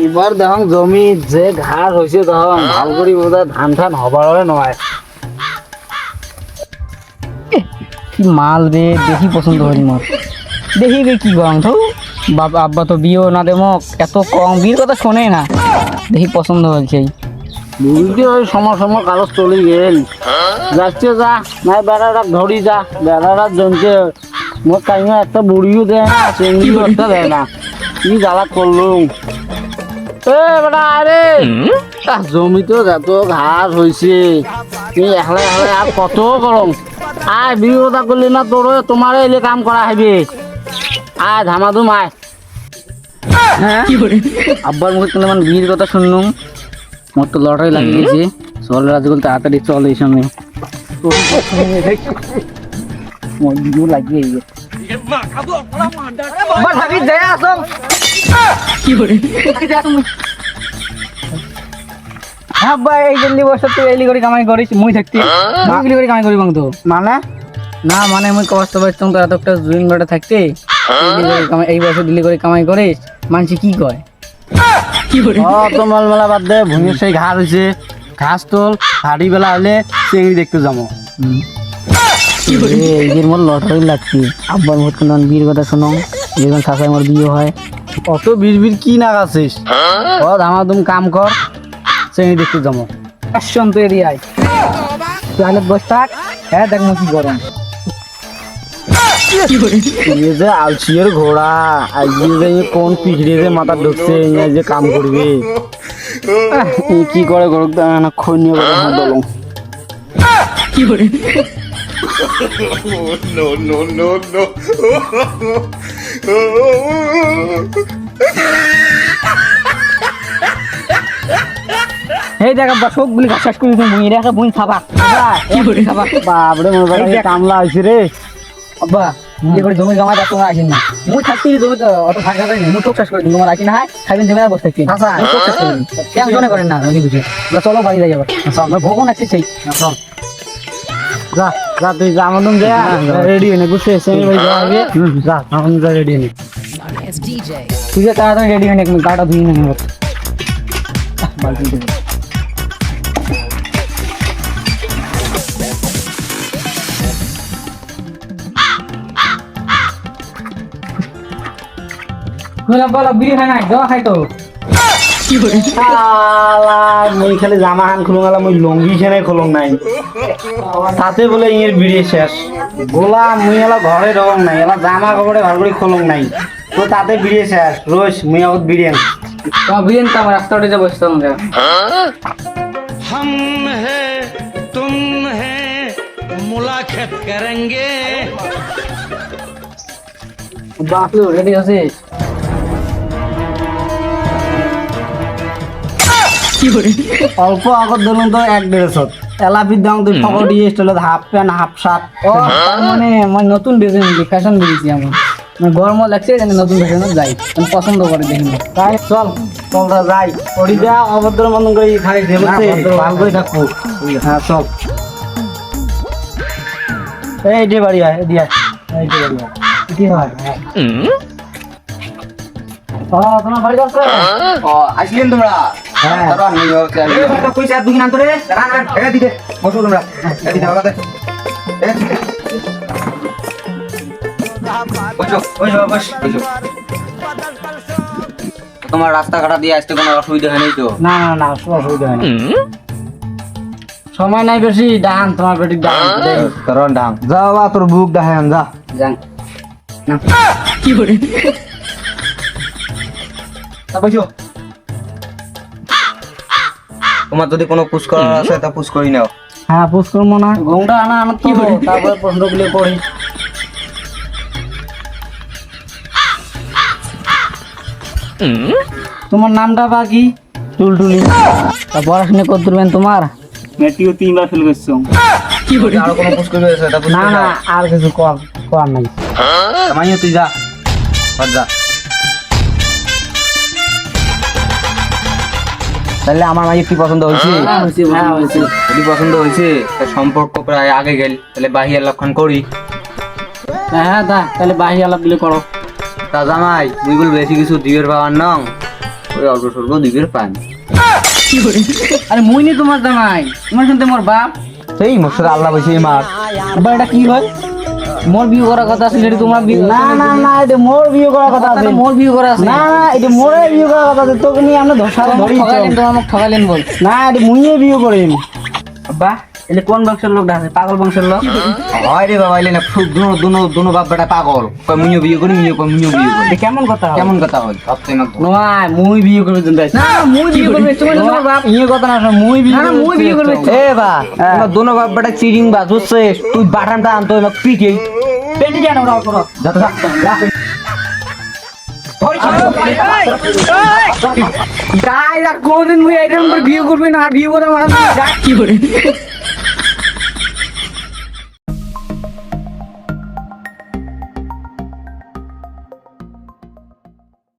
এবার দেখুন জমি যে ঘাস হয়েছে তখন ভাল করি বোধ ধান ঠান হবার নয়। কি মাল রে, দেখি পছন্দ হয়নি মোর। দেখি রে কি গরম তো বাবা আব্বা তো বিয়েও না দেমক, এত কম বিয়ের কথা শোনে না। দেখি পছন্দ হয়েছে। বুঝতে ওই সময় সময় কাগজ চলে গেল যাচ্ছে যা নাই বেড়াটা ধরি যা বেড়াটা জমছে মোর টাইমে একটা বুড়িও দেয় না চেঙ্গিও একটা দেয় না কি জ্বালা করলুম। এ বেটা আরে জমিতেও যত ঘাস হয়েছে তুই একলা একলা আর কত গরম আয় বিরোধা করলি না তোর তোমার এলে কাম করা হবে আয় ধামাধুম আয়। হ্যাঁ আব্বার মুখে কোনো মানে বিয়ের কথা শুনলুম, মোর তো লটারি লাগিয়ে গেছে। চল রাজগুল তাড়াতাড়ি চল এই সময় মোর বিয়েও লাগিয়ে গেছে। আব্বা এই জল্দি বছর তুই এলি করে কামাই করিস মুই থাকতি এলি করে কামাই করি বাং তো মানে না মানে মুই কষ্ট পাইতাম তো এত একটা জুইন বেটা থাকতে এই বছর দিল্লি করে কামাই করিস মানছি কি কয় তো মালমেলা বাদ দে ভুঁইয়ের সেই ঘাস হয়েছে ঘাস তোল হাড়ি বেলা হলে চেংড়ি দেখতে যাবো। এই মোর লটারি লাগছে আব্বার মোট কোন বিয়ের কথা শোনো যখন শাশাই আমার বিয়ে হয় অত বিড় কি না গাছিস ও ধামাধুম কাম কর চেংড়ি দেখতে যাবো। আসন তো এরিয়ায় তাহলে বস থাক। হ্যাঁ দেখ কি গরম ये যে আলসিয়ের ঘোড়া আজকে যে কোন পিছড়ে যে মাথা ঢুকছে এই যে কাম করবে কি করে গরক না খৈনিয়ে বলে হাত দলং কি করে no, no, no, no. এই দেখ আব্বা সবগুলি ঘাস শেষ করে মুই রেখে বুই খাবা কি করে খাবা বাপরে মোর বাড়ি কামলা হইছে রে আব্বা নিজে করে জমি জমা যাচ্ছে না আসেন না মুই থাকতে জমি তো অত ফাঁকা করে মুই টোক চাষ করে দিই তোমার আসি না হয় খাইবেন জমি বসে থাকছি আচ্ছা টোক চাষ করে কেন জনে করেন না আমি বুঝি চলো বাড়ি যাই আবার আমরা ভোগন আছে সেই চল যা যা তুই যা আমাদের যা রেডি হয়ে নে গুছে সেমি ভাই যা আগে যা আমাদের যা রেডি নে তুই যে তাড়াতাড়ি রেডি হয়ে নে গাটা ধুই না নেব বালতি দেব বলা বলা বিড়ি খাই নাই দেওয়া খাই তো কি করে শালা মই খালি জামা খান খুলং আলা মই লঙ্গি খেনে খুলং নাই তাতে বলে ইয়ের বিড়ি শেষ গোলা মুই এলা ঘরে রং নাই এলা জামা কাপড়ে ভালো করে খুলং নাই তো তাতে বিড়ি শেষ রোজ মুই আগত বিড়ি আন তো বিড়ি তো আমার রাস্তা উঠে যাব বসতাম না हम है तुम है मुलाकात करेंगे বাপলো রেডি আছিস অল্প আগত ধরুন তো 1-1.5 এলাপির দাম তুই খবর দিয়ে এসছিল হাফ প্যান্ট হাফ শার্ট ও তার মানে আমার নতুন ডিজাইন ফ্যাশন দিয়েছি আমি গরম লাগছে জানি নতুন ফ্যাশনে যাই আমি পছন্দ করে দেখি তাই চল চলটা যাই ওরি যা অভদ্র মন করে খালি দেবছে ভালো করে থাকবো হ্যাঁ চল এই যে বাড়ি আয় দিয়া এই যে বাড়ি আয় কি হয় তোমার বাড়ি আছে আসলেন তোমরা হ্যাঁ পয়সা দুই নাম করে দিতে বসো তোমরা দিতে হবে তোমার রাস্তাঘাটা দিয়ে আসতে কোনো অসুবিধা হয়নি তো? না না না অসুবিধা হয় না সময় নাই বেশি ডান তোমার বেটি ডান কারণ ডাং যা বাবা তোর বুক ডাহান যা যান কি করে বসো তোমার যদি কোনো পুশ করার আছে তা পুশ করি নাও। হ্যাঁ পুষ করবো না ঘুমটা আনা আনা তো তারপরে প্রশ্নগুলো পড়ি তোমার নামটা বা কি টুলটুলি তা পড়াশোনা করতে পারবেন তোমার মেট্রিও 3বার ফেল করছো কি করে আর কোনো পুশ করবে সেটা পুশ না না আর কিছু কর নাই মাইয়া তুই যা আর যা তাহলে আমার মাইয়া কি পছন্দ হয়েছে? হ্যাঁ হয়েছে যদি পছন্দ হয়েছে তা সম্পর্ক প্রায় আগে গেল তাহলে বাহির লক্ষণ করি। হ্যাঁ দা তাহলে বাহি আলাপ দিলে করো তা জামাই তুই বল বেশি কিছু দিবের পাওয়ার নং ওই অল্প স্বল্প দিবের পান। আরে মুই নি তোমার জামাই, তোমার শুনতে মোর বাপ। সেই মোর সাথে আল্লাহ বসে মার। আব্বা এটা কি হয়? মোর বিয়ে করার কথা আছে, এটা তোমার বিয়ে? না না না, এটা মোর বিয়ে করার কথা আছে। মোর বিয়ে করা আছে। না না, এটা মোরে বিয়ে করার কথা আছে। তোকে নিয়ে আমরা ধর্ষা ধরি। ঠকাইলেন, তোমার মুখ ঠকাইলেন বল। না, এটা মুইয়ে বিয়ে করিম। আব্বা এটা কোন বংশের লোকটা আছে? পাগল বংশের লোক। হয় রে বাবা, এলে না খুব দুনো বাপ বেটা পাগল। কয় মুইও বিয়ে করি, মুইও কয় মুইও বিয়ে করি। এটা কেমন কথা? কেমন কথা হয়? ভাবতে না। নয়, মুই বিয়ে করবে জানতে আছি। না মুই বিয়ে করবে, তোমার তোমার বাপ। ইয়ে কথা না, মুই বিয়ে না, না, মুই বিয়ে করবে। এ বা, তোমার দুনো বাপ বেটা চিরিং বাজ হচ্ছে। তুই বাটামটা আনতো এবার পিঠে। পেন্টি জানো ওরা করো। যত গাই কোনদিন মুই এরকম করে বিয়ে করবে না, বিয়ে করে মারা কি করে